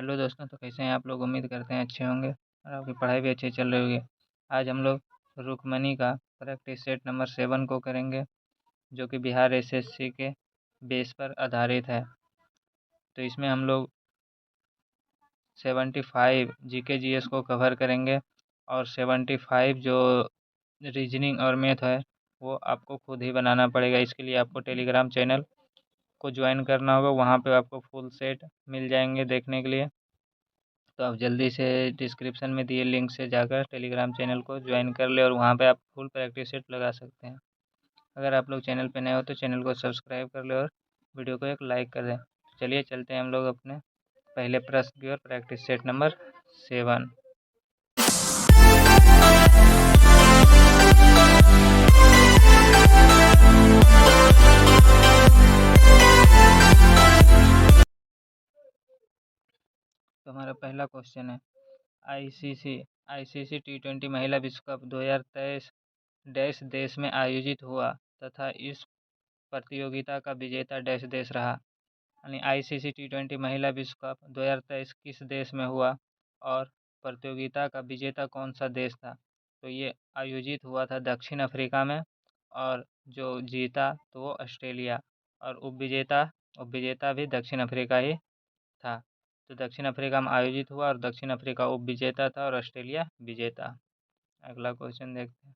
Hello दोस्तों, तो कैसे हैं आप लोग? उम्मीद करते हैं अच्छे होंगे और आपकी पढ़ाई भी अच्छी चल रही होगी। आज हम लोग रुक्मणी का प्रैक्टिस सेट नंबर 7 को करेंगे, जो कि बिहार एसएससी के बेस पर आधारित है। तो इसमें हम लोग 75 जीके जीएस को कवर करेंगे और 75 जो रीजनिंग और मैथ है वो आपको खुद ही बनाना पड़ेगा। इसके लिए आपको टेलीग्राम चैनल को ज्वाइन करना होगा। वहाँ पे आपको फुल सेट मिल जाएंगे देखने के लिए। तो आप जल्दी से डिस्क्रिप्शन में दिए लिंक से जाकर टेलीग्राम चैनल को ज्वाइन कर ले और वहाँ पे आप फुल प्रैक्टिस सेट लगा सकते हैं। अगर आप लोग चैनल पे नए हो तो चैनल को सब्सक्राइब कर ले और वीडियो को एक लाइक कर दें। चलिए चलते हैं हम लोग अपने पहले प्रश्न की ओर, प्रैक्टिस सेट नंबर 7। तो हमारा पहला क्वेश्चन है, आईसीसी आईसीसी T20 महिला विश्व कप 2023 डैश देश में आयोजित हुआ तथा इस प्रतियोगिता का विजेता डैश देश रहा। यानी आईसीसी T20 महिला विश्व कप 2023 किस देश में हुआ और प्रतियोगिता का विजेता कौन सा देश था? तो ये आयोजित हुआ था दक्षिण अफ्रीका में और जो जीता तो वो ऑस्ट्रेलिया, और उपविजेता भी दक्षिण अफ्रीका ही था। तो दक्षिण अफ्रीका में आयोजित हुआ और दक्षिण अफ्रीका उपविजेता था और ऑस्ट्रेलिया विजेता। अगला क्वेश्चन देखते हैं।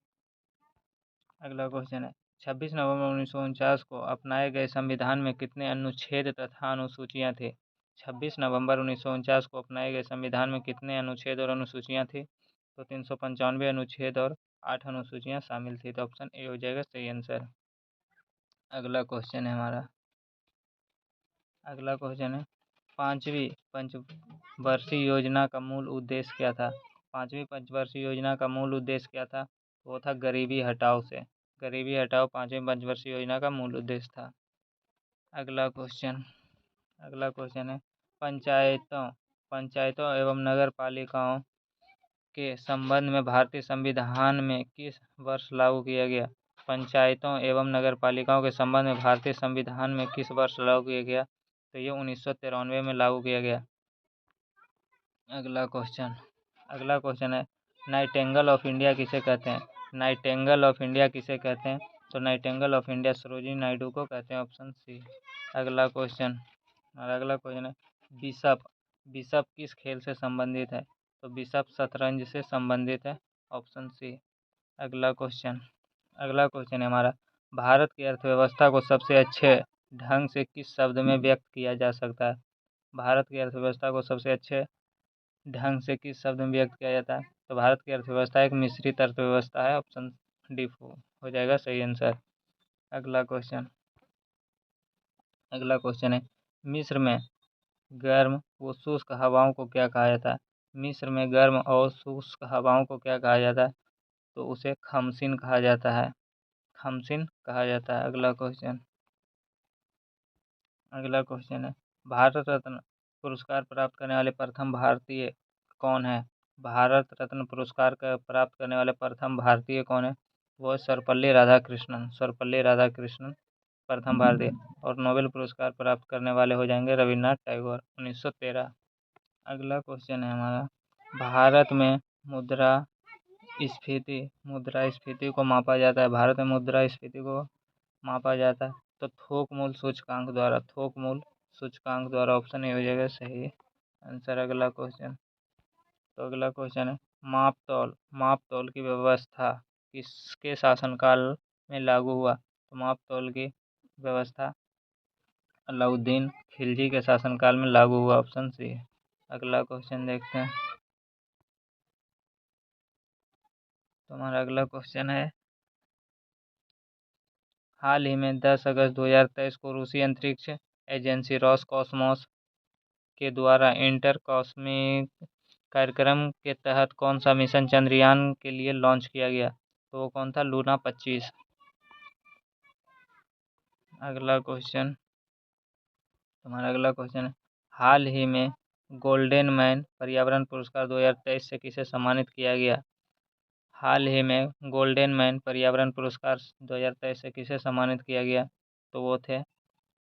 अगला क्वेश्चन है, 26 नवंबर 1949 को अपनाए गए संविधान में कितने अनुच्छेद तथा अनुसूचियां थी? 26 नवंबर 1949 को अपनाए गए संविधान में कितने अनुच्छेद और अनुसूचियां थी? तो 395 अनुच्छेद और 8 अनुसूचियां शामिल थी। तो ऑप्शन ए हो जाएगा सही आंसर। अगला क्वेश्चन है हमारा, अगला क्वेश्चन है, पांचवी पंचवर्षीय योजना का मूल उद्देश्य क्या था? पांचवी पंचवर्षीय योजना का मूल उद्देश्य क्या था? वो था गरीबी हटाओ से। गरीबी हटाओ पांचवी पंचवर्षीय योजना का मूल उद्देश्य था। अगला क्वेश्चन है, पंचायतों पंचायतों एवं नगर पालिकाओं के संबंध में भारतीय संविधान में किस वर्ष लागू किया गया? पंचायतों एवं नगर पालिकाओं के संबंध में भारतीय संविधान में किस वर्ष लागू किया गया? तो ये 1993 में लागू किया गया। अगला क्वेश्चन है, नाइटिंगेल ऑफ इंडिया किसे कहते हैं? नाइटिंगेल ऑफ इंडिया किसे कहते हैं? तो Nightingale of India Sarojini Naidu को कहते हैं। Option C. अगला क्वेश्चन है, बिशप बिशप किस खेल से संबंधित है? तो बिशप शतरंज से संबंधित है। Option C. अगला क्वेश्चन है हमारा, भारत की अर्थव्यवस्था को सबसे अच्छे ढंग से किस शब्द में व्यक्त किया जा सकता है? भारत की अर्थव्यवस्था को सबसे अच्छे ढंग से किस शब्द में व्यक्त किया जाता है? तो भारत की अर्थव्यवस्था एक मिश्रित अर्थव्यवस्था है। ऑप्शन डी हो जाएगा सही आंसर। अगला क्वेश्चन है, मिस्र में गर्म व शुष्क हवाओं को क्या कहा जाता है? मिस्र में गर्म और शुष्क हवाओं को क्या कहा जाता है? तो उसे खमसिन कहा जाता है। अगला क्वेश्चन है, भारत रत्न पुरस्कार प्राप्त करने वाले प्रथम भारतीय कौन है? भारत रत्न पुरस्कार का प्राप्त करने वाले प्रथम भारतीय कौन है? वो है सर्वपल्ली राधाकृष्णन प्रथम भारतीय। और नोबेल पुरस्कार प्राप्त करने वाले हो जाएंगे रविन्द्रनाथ टैगोर 1913। अगला क्वेश्चन है हमारा, भारत में मुद्रास्फीति को मापा जाता है। भारत में मुद्रास्फीति को मापा जाता है तो थोक मूल सूचकांक द्वारा। ऑप्शन ए हो जाएगा सही आंसर। अगला क्वेश्चन है, माप तौल की व्यवस्था किसके शासनकाल में लागू हुआ? तो माप तौल की व्यवस्था अलाउद्दीन खिलजी के शासनकाल में लागू हुआ। ऑप्शन सी है। अगला क्वेश्चन देखते हैं। तो हमारा अगला क्वेश्चन है, हाल ही में 10 अगस्त 2023 को रूसी अंतरिक्ष एजेंसी रॉसकॉस्मोस के द्वारा इंटर कॉस्मिक कार्यक्रम के तहत कौन सा मिशन चंद्रयान के लिए लॉन्च किया गया? तो वो कौन था? लूना 25। तुम्हारा अगला क्वेश्चन है, हाल ही में गोल्डन मैन पर्यावरण पुरस्कार 2023 से किसे सम्मानित किया गया? हाल ही में गोल्डन मैन पर्यावरण पुरस्कार 2023 से किसे सम्मानित किया गया? तो वो थे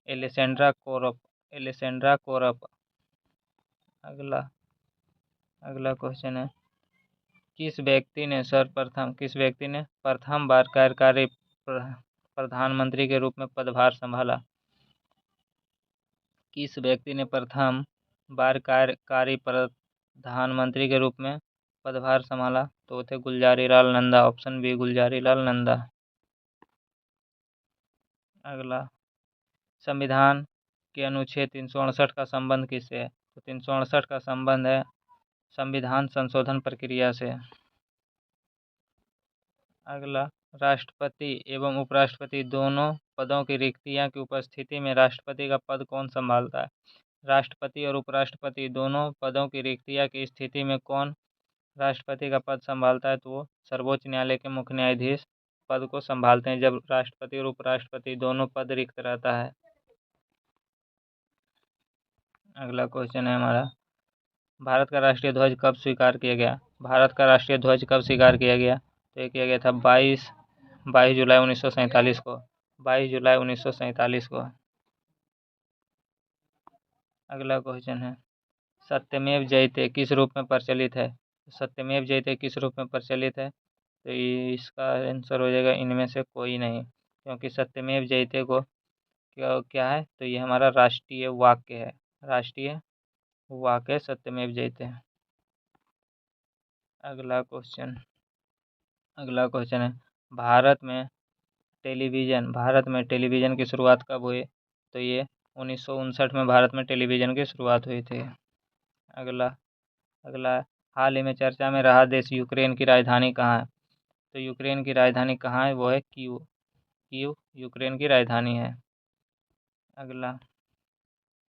एलेसेंड्रा कोरप। अगला क्वेश्चन है, किस व्यक्ति ने प्रथम बार कार्यकारी प्रधानमंत्री के रूप में पदभार संभाला? किस व्यक्ति ने प्रथम बार कार्यकारी प्रधानमंत्री के रूप में पदभार संभाला? तो वो थे गुलजारी लाल नंदा। Option B, Gulzari Lal Nanda. अगला, संविधान के अनुच्छेद 368 का संबंध किससे है? तो 368 का संबंध है संविधान संशोधन प्रक्रिया से। अगला, राष्ट्रपति एवं उपराष्ट्रपति दोनों पदों की रिक्तियां की उपस्थिति में राष्ट्रपति का पद कौन संभालता है? राष्ट्रपति और उपराष्ट्रपति दोनों पदों की रिक्तियां की स्थिति में कौन राष्ट्रपति का पद संभालता है? तो वो सर्वोच्च न्यायालय के मुख्य न्यायाधीश पद को संभालते हैं जब राष्ट्रपति और उपराष्ट्रपति दोनों पद रिक्त रहता है। अगला क्वेश्चन है हमारा, भारत का राष्ट्रीय ध्वज कब स्वीकार किया गया? भारत का राष्ट्रीय ध्वज कब स्वीकार किया गया? तो ये किया गया था 22 जुलाई 1947 को। 22 जुलाई 1947 को। अगला क्वेश्चन है, सत्यमेव जयते किस रूप में प्रचलित है? सत्यमेव जयते किस रूप में प्रचलित है? तो इसका आंसर हो जाएगा इनमें से कोई नहीं, क्योंकि सत्यमेव जयते को क्या है? तो ये हमारा राष्ट्रीय वाक्य है। राष्ट्रीय वाक्य सत्यमेव जयते। अगला क्वेश्चन है, भारत में टेलीविज़न की शुरुआत कब हुई? तो ये 1959 में भारत में टेलीविज़न की शुरुआत हुई थी। अगला, हाल ही में चर्चा में रहा देश यूक्रेन की राजधानी कहाँ है? तो यूक्रेन की राजधानी कहाँ है? वो है कीव यूक्रेन की राजधानी है। अगला,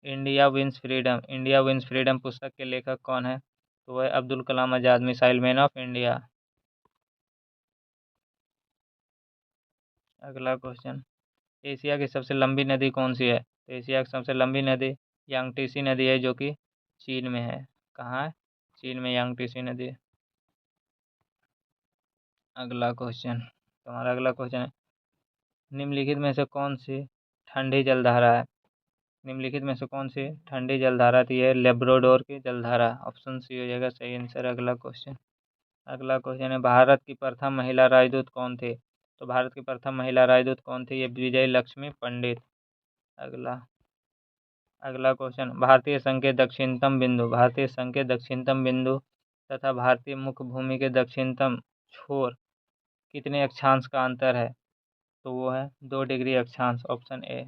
इंडिया विंस फ्रीडम पुस्तक के लेखक कौन है? तो वह Abdul Kalam Azad, missile man of India. अगला क्वेश्चन, एशिया की सबसे लंबी नदी कौन सी है? तो एशिया की सबसे लंबी नदी यांगटीसी नदी है, जो कि चीन में है। कहाँ है? चीन में यांगटीसी नदी। अगला क्वेश्चन है, निम्नलिखित में से कौन सी ठंडी जलधारा है? तो यह लेब्राडोर की जलधारा। ऑप्शन सी हो जाएगा सही आंसर। अगला क्वेश्चन है, भारत की प्रथम महिला राजदूत कौन थी? तो भारत की प्रथम महिला राजदूत कौन थी? ये विजय लक्ष्मी पंडित। अगला क्वेश्चन, भारतीय संघ के दक्षिणतम बिंदु तथा भारतीय मुख्य भूमि के दक्षिणतम छोर कितने अक्षांश का अंतर है? तो वो है 2 डिग्री अक्षांश। Option A.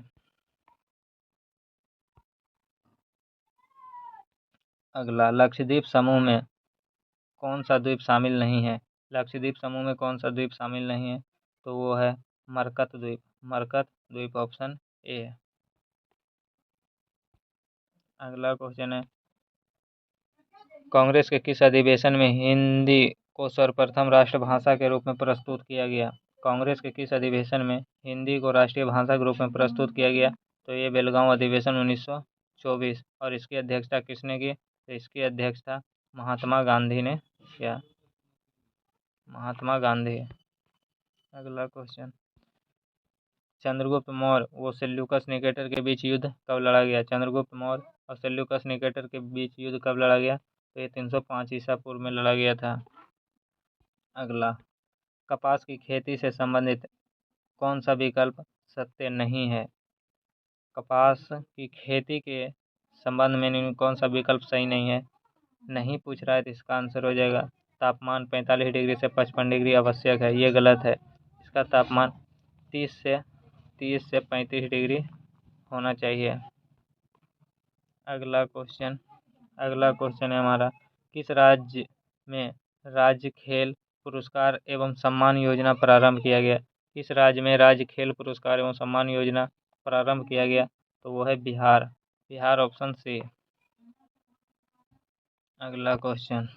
अगला, लक्षद्वीप समूह में कौन सा द्वीप शामिल नहीं है? तो वो है मरकत द्वीप। Option A. अगला क्वेश्चन है, कांग्रेस के किस अधिवेशन में हिंदी को सर्वप्रथम राष्ट्रभाषा के रूप में प्रस्तुत किया गया? कांग्रेस के किस अधिवेशन में हिंदी को राष्ट्रीय भाषा के रूप में प्रस्तुत किया गया? तो ये बेलगांव अधिवेशन 1924। और इसकी अध्यक्षता किसने की? तो इसकी अध्यक्षता महात्मा गांधी ने किया। अगला क्वेश्चन, चंद्रगुप्त मौर्य व सेल्यूकस निकेटर के बीच युद्ध कब लड़ा गया? चंद्रगुप्त मौर्य और सेल्यूकस निकेटर के बीच युद्ध कब लड़ा गया? तो ये 305 ईसा पूर्व में लड़ा गया था। अगला, कपास की खेती से संबंधित कौन सा विकल्प सत्य नहीं है? कपास की खेती के संबंध में कौन सा विकल्प सही नहीं है? नहीं पूछ रहा है, तो इसका आंसर हो जाएगा तापमान 45 डिग्री से 55 डिग्री आवश्यक है। ये गलत है। इसका तापमान 30 से 35 डिग्री होना चाहिए। अगला क्वेश्चन है हमारा, किस राज्य में राज्य खेल पुरस्कार एवं सम्मान योजना प्रारंभ किया गया? किस राज्य में राज्य खेल पुरस्कार एवं सम्मान योजना प्रारंभ किया गया? तो वो है बिहार। Option C. अगला क्वेश्चन,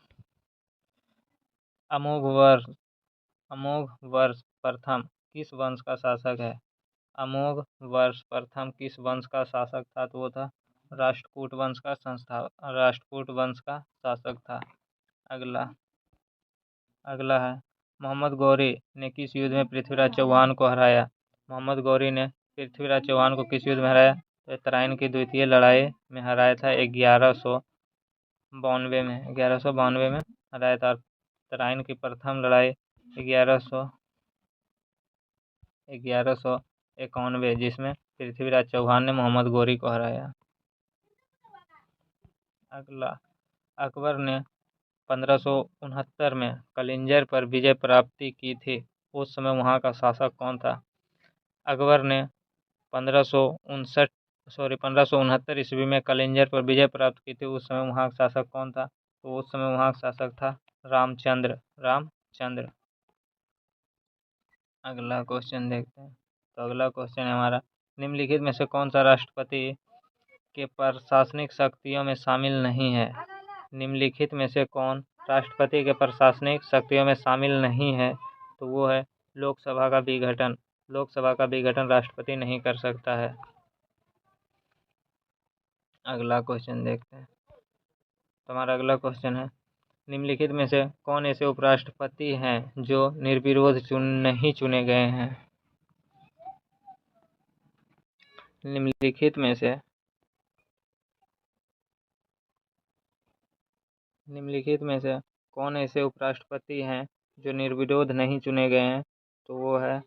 अमोघ वर्ष प्रथम किस वंश का शासक है? अमोघ वर्ष प्रथम किस वंश का शासक था? तो वो था राष्ट्रकूट वंश का शासक था। अगला है, मोहम्मद गौरी ने किस युद्ध में पृथ्वीराज चौहान को हराया? मोहम्मद गौरी ने पृथ्वीराज चौहान को किस युद्ध में हराया? तो तराइन की द्वितीय लड़ाई में हराया था 92 में 1192 में रायताराइन की प्रथम लड़ाई 1191 जिसमें पृथ्वीराज चौहान ने मोहम्मद गोरी को हराया। अगला, अकबर ने 1569 में कलिंजर पर विजय प्राप्ति की थी, उस समय वहाँ का शासक कौन था? अकबर ने 1569 ईस्वी में कलिंजर पर विजय प्राप्त की थी, उस समय वहाँ का शासक कौन था? तो उस समय वहाँ का शासक था रामचंद्र। अगला क्वेश्चन देखते हैं। तो अगला क्वेश्चन है हमारा, निम्नलिखित में से कौन सा राष्ट्रपति के प्रशासनिक शक्तियों में शामिल नहीं है? निम्नलिखित में से कौन राष्ट्रपति के प्रशासनिक शक्तियों में शामिल नहीं है? तो वो है लोकसभा का विघटन। लोकसभा का विघटन राष्ट्रपति नहीं कर सकता है। अगला क्वेश्चन देखते हैं। तो हमारा अगला क्वेश्चन है, निम्नलिखित में से कौन ऐसे उपराष्ट्रपति हैं जो निर्विरोध नहीं चुने गए हैं? निम्नलिखित में से कौन ऐसे उपराष्ट्रपति हैं जो निर्विरोध नहीं चुने गए हैं? तो वो है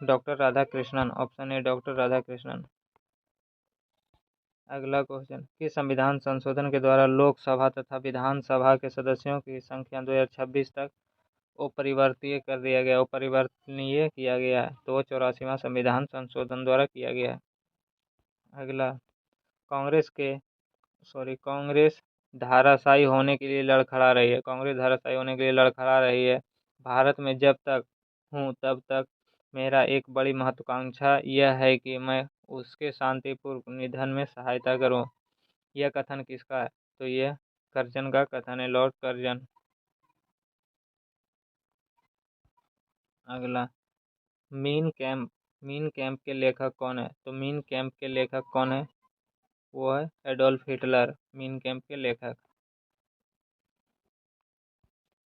doctor Radhakrishnan. Option A doctor Radhakrishnan. अगला क्वेश्चन, किस संविधान संशोधन के द्वारा लोकसभा तथा विधानसभा के सदस्यों की संख्या 2026 तक अपरिवर्तनीय किया गया है? तो 84वां संविधान संशोधन द्वारा किया गया है। अगला, कांग्रेस धाराशायी होने के लिए लड़खड़ा रही है। कांग्रेस धाराशायी होने के लिए लड़खड़ा रही है। भारत में जब तक हूँ तब तक मेरा एक बड़ी महत्वाकांक्षा यह है कि मैं उसके शांतिपूर्ण निधन में सहायता करूं। यह कथन किसका है? तो यह कर्जन का कथन है, लॉर्ड कर्जन। अगला, मीन कैंप के लेखक कौन है? तो मीन कैंप के लेखक कौन है? वो है एडोल्फ हिटलर, मीन कैंप के लेखक।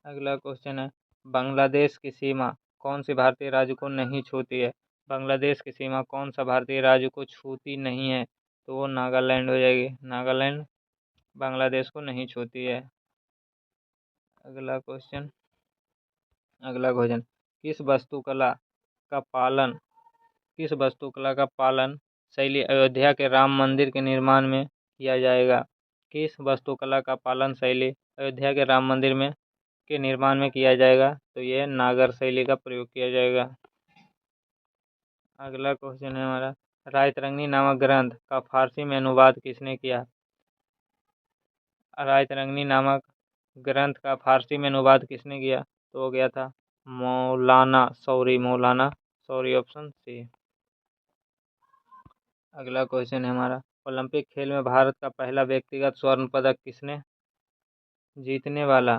अगला क्वेश्चन है, बांग्लादेश की सीमा कौन सी भारतीय राज्य को नहीं छूती है? बांग्लादेश की सीमा कौन सा भारतीय राज्य को छूती नहीं है? तो वो नागालैंड हो जाएगी। नागालैंड बांग्लादेश को नहीं छूती है। अगला क्वेश्चन, किस वास्तुकला का पालन शैली अयोध्या के राम मंदिर के निर्माण में किया जाएगा? किस वास्तुकला का पालन शैली अयोध्या के राम मंदिर में के निर्माण में किया जाएगा? तो यह नागर शैली का प्रयोग किया जाएगा। अगला क्वेश्चन है हमारा, रायतरंगिणी नामक ग्रंथ का फारसी में अनुवाद किसने किया? रायतरंगिणी नामक ग्रंथ का फारसी में अनुवाद किसने किया? तो हो गया था मौलाना सौरी, ऑप्शन सी। अगला क्वेश्चन है हमारा, ओलंपिक खेल में भारत का पहला व्यक्तिगत स्वर्ण पदक किसने जीतने वाला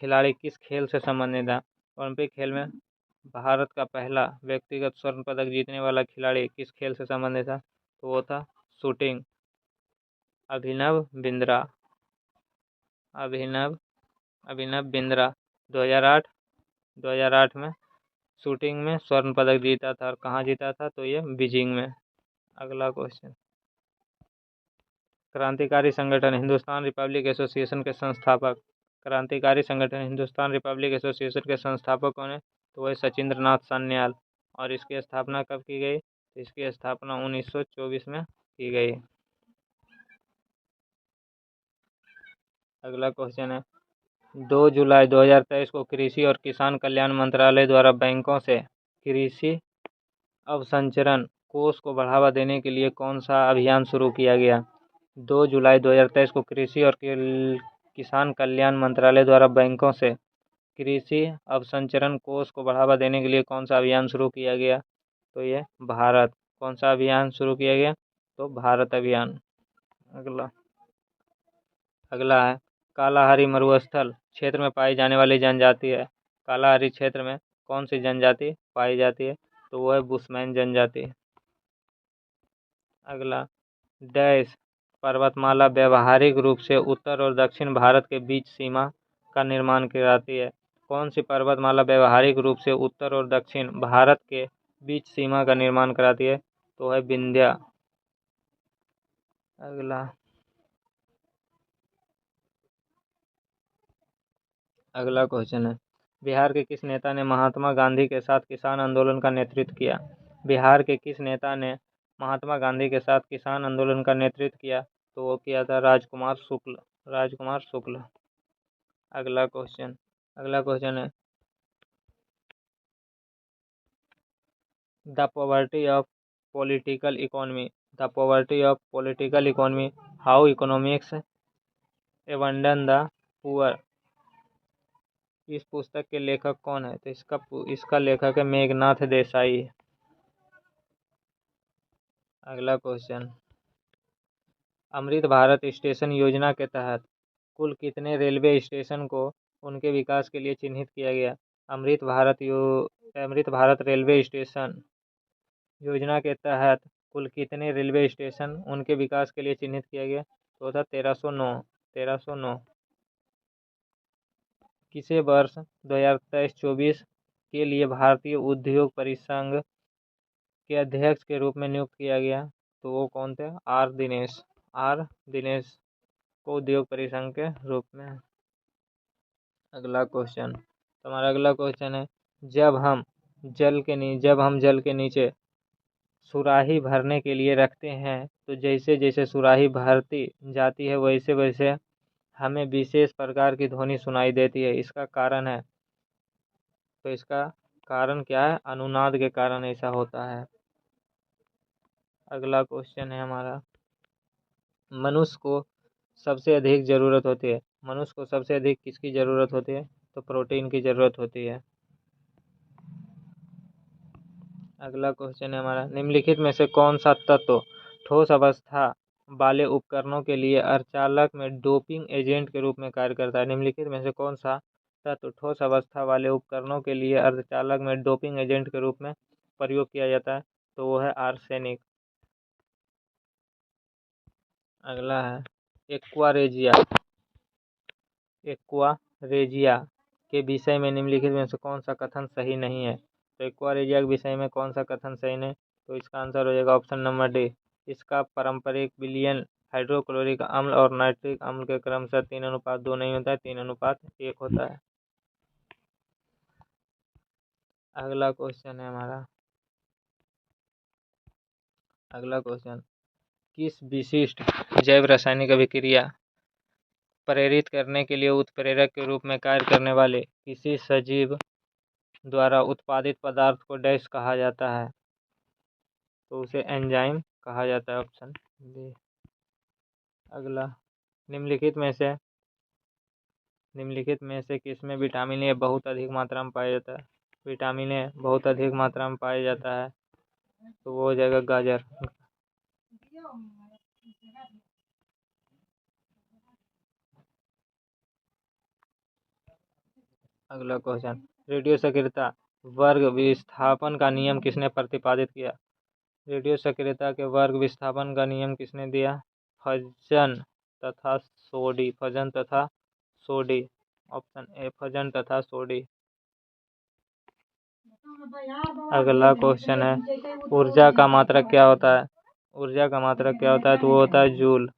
खिलाड़ी किस खेल से संबंधित था? ओलंपिक खेल में भारत का पहला व्यक्तिगत स्वर्ण पदक जीतने वाला खिलाड़ी किस खेल से संबंधित था? तो वो था शूटिंग, अभिनव बिंद्रा 2008 में शूटिंग में स्वर्ण पदक जीता था। और कहाँ जीता था? तो ये बीजिंग में। अगला क्वेश्चन, क्रांतिकारी संगठन हिंदुस्तान रिपब्लिक एसोसिएशन के संस्थापक कौन है? तो वह सचिंद्र नाथ सान्याल। और इसकी स्थापना कब की गई? तो इसकी स्थापना 1924 में की गई। अगला क्वेश्चन है, 2 जुलाई 2023 को कृषि और किसान कल्याण मंत्रालय द्वारा बैंकों से कृषि अवसंरचना कोष को बढ़ावा देने के लिए कौन सा अभियान शुरू किया गया? 2 जुलाई 2023 को कृषि और किसान कल्याण मंत्रालय द्वारा बैंकों से कृषि अवसंरचना कोष को बढ़ावा देने के लिए कौन सा अभियान शुरू किया गया? तो ये कौन सा अभियान शुरू किया गया? तो भारत अभियान। अगला है, कालाहारी मरुस्थल क्षेत्र में पाई जाने वाली जनजाति है। कालाहारी क्षेत्र में कौन सी जनजाति पाई जाती है? तो वो है बुशमैन जनजाति। अगला, डैश पर्वतमाला व्यावहारिक रूप से उत्तर और दक्षिण भारत के बीच सीमा का निर्माण कराती है। कौन सी पर्वतमाला व्यावहारिक रूप से उत्तर और दक्षिण भारत के बीच सीमा का निर्माण कराती है? तो है विंध्य। अगला, अगला क्वेश्चन है, बिहार के किस नेता ने महात्मा गांधी के साथ किसान आंदोलन का नेतृत्व किया? बिहार के किस नेता ने महात्मा गांधी के साथ किसान आंदोलन का नेतृत्व किया? तो वो किया था राजकुमार शुक्ल। राजकुमार शुक्ल। अगला क्वेश्चन है, the poverty of political economy. The poverty of political economy, how economics abandon the poor. इस पुस्तक के लेखक कौन है? तो इसका लेखक है मेघनाथ देसाई। अगला क्वेश्चन, अमृत भारत स्टेशन योजना के तहत कुल कितने रेलवे स्टेशन को उनके विकास के लिए चिन्हित किया गया? अमृत भारत रेलवे स्टेशन योजना के तहत कुल कितने रेलवे स्टेशन उनके विकास के लिए चिन्हित किया गया? तो था 1309। किसे वर्ष 2023-24 के लिए भारतीय उद्योग परिसंघ के अध्यक्ष के रूप में नियुक्त किया गया? तो वो कौन थे? आर दिनेश को उद्योग परिसंघ के रूप में। तुम्हारा अगला क्वेश्चन है, जब हम जल के नीचे सुराही भरने के लिए रखते हैं तो जैसे जैसे सुराही भरती जाती है वैसे वैसे हमें विशेष प्रकार की ध्वनि सुनाई देती है, इसका कारण है? तो इसका कारण क्या है? अनुनाद के कारण ऐसा होता है। अगला क्वेश्चन है हमारा, मनुष्य को सबसे अधिक ज़रूरत होती है। मनुष्य को सबसे अधिक किसकी ज़रूरत होती है? तो प्रोटीन की ज़रूरत होती है। अगला क्वेश्चन है हमारा, निम्नलिखित में से कौन सा तत्व ठोस अवस्था वाले उपकरणों के लिए अर्धचालक में डोपिंग एजेंट के रूप में कार्य करता है? निम्नलिखित में से कौन सा तत्व ठोस अवस्था वाले उपकरणों के लिए अर्धचालक में डोपिंग एजेंट के रूप में प्रयोग किया जाता है? तो वो है आर्सेनिक। अगला है, एक्वारेजिया के विषय में निम्नलिखित में से कौन सा कथन सही नहीं है? तो एक्वारेजिया के विषय में कौन सा कथन सही नहीं? तो इसका आंसर हो जाएगा ऑप्शन नंबर डी। इसका पारंपरिक विलयन हाइड्रोक्लोरिक अम्ल और नाइट्रिक अम्ल के क्रमशः 3:2 नहीं होता है, 3:1 होता है। अगला क्वेश्चन है हमारा, किस विशिष्ट जैव रासायनिक अभिक्रिया प्रेरित करने के लिए उत्प्रेरक के रूप में कार्य करने वाले किसी सजीव द्वारा उत्पादित पदार्थ को डैश कहा जाता है? तो उसे एंजाइम कहा जाता है, ऑप्शन बी। अगला, निम्नलिखित में से किसमें विटामिन ए बहुत अधिक मात्रा में पाया जाता है? विटामिन ए बहुत अधिक मात्रा में पाया जाता है तो वो हो जाएगा गाजर। अगला क्वेश्चन, रेडियो सक्रियता वर्ग विस्थापन का नियम किसने प्रतिपादित किया? रेडियो सक्रियता के वर्ग विस्थापन का नियम किसने दिया? फजन तथा सोडी। ऑप्शन ए, फजन तथा सोडी। अगला क्वेश्चन है, ऊर्जा का मात्रक क्या होता है? तो वो होता है जूल।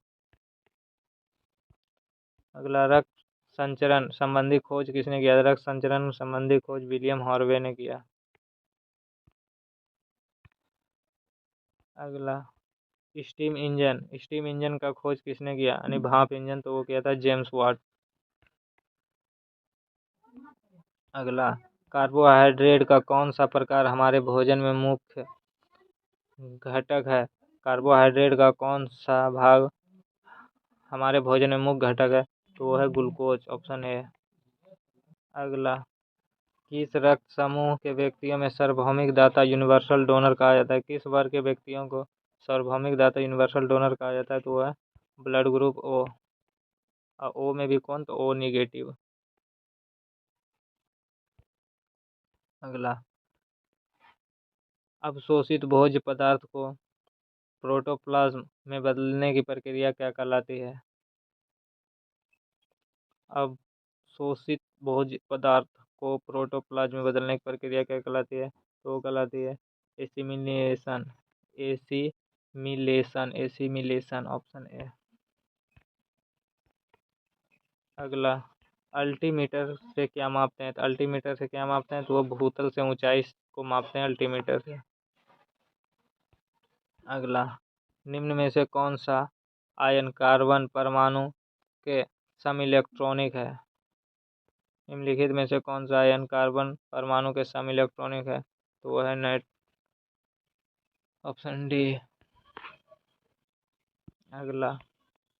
अगला, रक्त संचरण संबंधी खोज किसने किया? रक्त संचरण संबंधी खोज विलियम हार्वे ने किया। अगला, स्टीम इंजन का खोज किसने किया? यानी भाप इंजन, तो वो किया था जेम्स वाट। अगला, कार्बोहाइड्रेट का कौन सा प्रकार हमारे भोजन में मुख्य घटक है? कार्बोहाइड्रेट का कौन सा भाग हमारे भोजन में मुख्य घटक है? तो वो है ग्लूकोज, ऑप्शन ए। अगला, किस रक्त समूह के व्यक्तियों में सार्वभौमिक दाता यूनिवर्सल डोनर कहा जाता है? किस वर्ग के व्यक्तियों को सार्वभौमिक दाता यूनिवर्सल डोनर कहा जाता है? तो वो है ब्लड ग्रुप ओ। और ओ में भी कौन? तो ओ निगेटिव। अगला, अवशोषित भोज्य पदार्थ को प्रोटोप्लाज्म में बदलने की प्रक्रिया क्या कहलाती है? अवशोषित भोज्य पदार्थ को प्रोटोप्लाज्म में बदलने की प्रक्रिया क्या कहलाती है? तो वो कहलाती है एसिमिलेशन, ऑप्शन ए। अगला, अल्टीमीटर से क्या मापते हैं? तो अल्टीमीटर से क्या मापते हैं? तो वो भूतल से ऊंचाई को मापते हैं अल्टीमीटर से। अगला, निम्न में से कौन सा आयन कार्बन परमाणु के समइलेक्ट्रॉनिक है? निम्नलिखित में से कौन सा आयन कार्बन परमाणु के समइलेक्ट्रॉनिक है? तो वो है ऑप्शन डी। अगला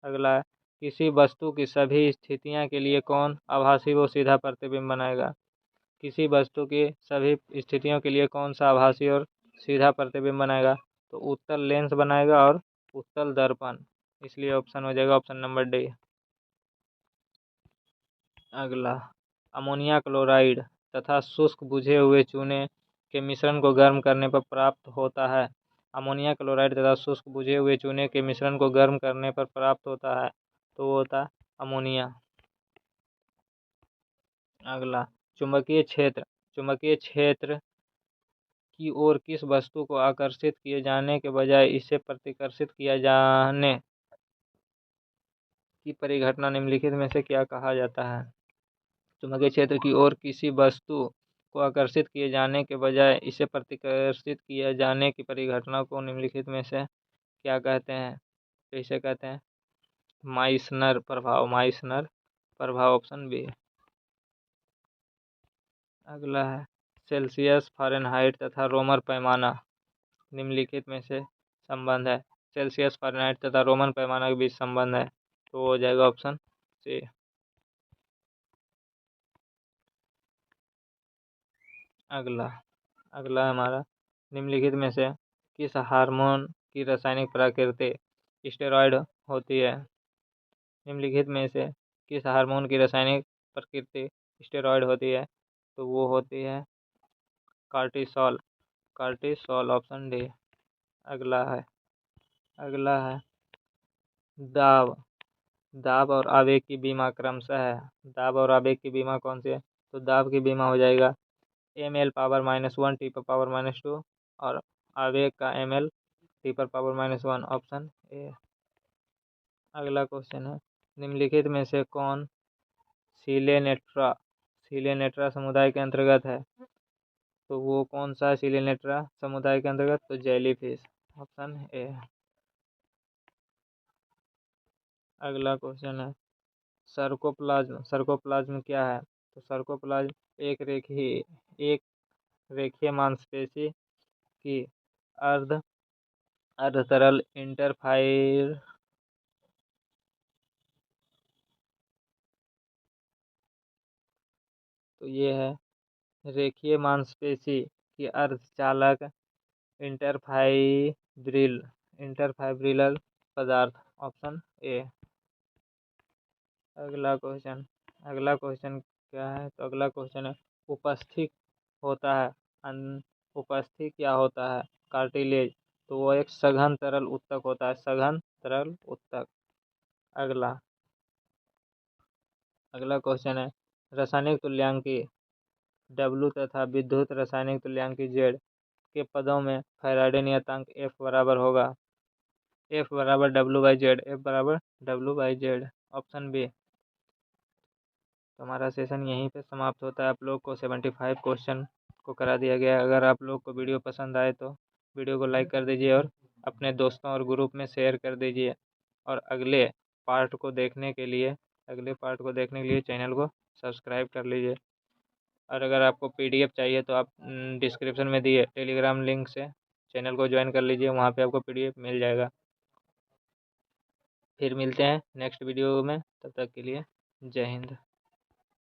अगला है, किसी वस्तु की सभी स्थितियां के लिए कौन आभासी व सीधा प्रतिबिंब बनाएगा? किसी वस्तु की सभी स्थितियों के लिए कौन सा आभासी और सीधा प्रतिबिंब बनाएगा? तो उत्तल लेंस बनाएगा और उत्तल दर्पण। इसलिए ऑप्शन हो जाएगा ऑप्शन नंबर डी। अगला, अमोनिया क्लोराइड तथा शुष्क बुझे हुए चूने के मिश्रण को गर्म करने पर प्राप्त होता है। अमोनिया क्लोराइड तथा शुष्क बुझे हुए चूने के मिश्रण को गर्म करने पर प्राप्त होता है, तो वो होता है अमोनिया। अगला, चुंबकीय क्षेत्र की ओर किस वस्तु को आकर्षित किए जाने के बजाय इसे प्रतिकर्षित किया जाने की परिघटना निम्नलिखित में से क्या कहा जाता है? चुंबकीय क्षेत्र की ओर किसी वस्तु को आकर्षित किए जाने के बजाय इसे प्रतिकर्षित किए जाने की परिघटना को निम्नलिखित में से क्या कहते हैं? तो इसे कहते हैं माइसनर प्रभाव। माइसनर प्रभाव, ऑप्शन बी। अगला है, सेल्सियस, फ़ारेनहाइट तथा रोमन पैमाना निम्नलिखित में से संबंध है। सेल्सियस, फ़ारेनहाइट तथा रोमन पैमाना के बीच संबंध है, तो हो जाएगा ऑप्शन सी। अगला अगला हमारा, निम्नलिखित में से किस हार्मोन की रासायनिक प्रकृति स्टेरॉयड होती है? निम्नलिखित में से किस हार्मोन की रासायनिक प्रकृति स्टेरॉयड होती है? तो वो होती है कार्टिसोल। Cortisol, option D. अगला है दाब। दाब और आवेग की बीमा क्रमशः है। दाब और आवेग की बीमा कौन सी है? तो दाब की बीमा हो जाएगा ml⁻⁻1 T⁻², और आवेग का ml T⁻⁻1, ऑप्शन ए। अगला क्वेश्चन है, निम्नलिखित में से कौन सिलेनेट्रा सिलेनेट्रा समुदाय के अंतर्गत है? तो वो कौन सा है सिलेनेट्रा समुदाय के अंतर्गत? तो जेलीफिश, ऑप्शन ए। अगला क्वेश्चन है, सर्कोप्लाज्म क्या है? तो सर्कोप्लाज्म एक रेखीय मांसपेशी की अर्ध अर्धतरल इंटरफाइर तो ये है रेखीय मांसपेशी की अर्धचालक इंटरफाइब्रिलर पदार्थ, ऑप्शन ए। अगला क्वेश्चन क्या है? तो अगला क्वेश्चन है, उपस्थित होता है उपस्थित क्या होता है कार्टिलेज? तो वो एक सघन तरल उत्तक होता है, सघन तरल उत्तक। अगला अगला क्वेश्चन है, रासायनिक तुल्यांकी W तथा विद्युत रासायनिक तुल्यांकी Z के पदों में फैराडे नियतांक F बराबर होगा। F बराबर W/Z, F बराबर W/Z, ऑप्शन बी। तो हमारा सेशन यहीं पे समाप्त होता है। आप लोग को 75 क्वेश्चन को करा दिया गया है। अगर आप लोग को वीडियो पसंद आए तो वीडियो को लाइक कर दीजिए और अपने दोस्तों और ग्रुप में शेयर कर दीजिए। और अगले पार्ट को देखने के लिए चैनल को सब्सक्राइब कर लीजिए। और अगर आपको PDF चाहिए तो आप डिस्क्रिप्शन में दिए टेलीग्राम लिंक से चैनल को ज्वाइन कर लीजिए, वहाँ पे आपको PDF मिल जाएगा। फिर मिलते हैं नेक्स्ट वीडियो में, तब तक के लिए जय हिंद।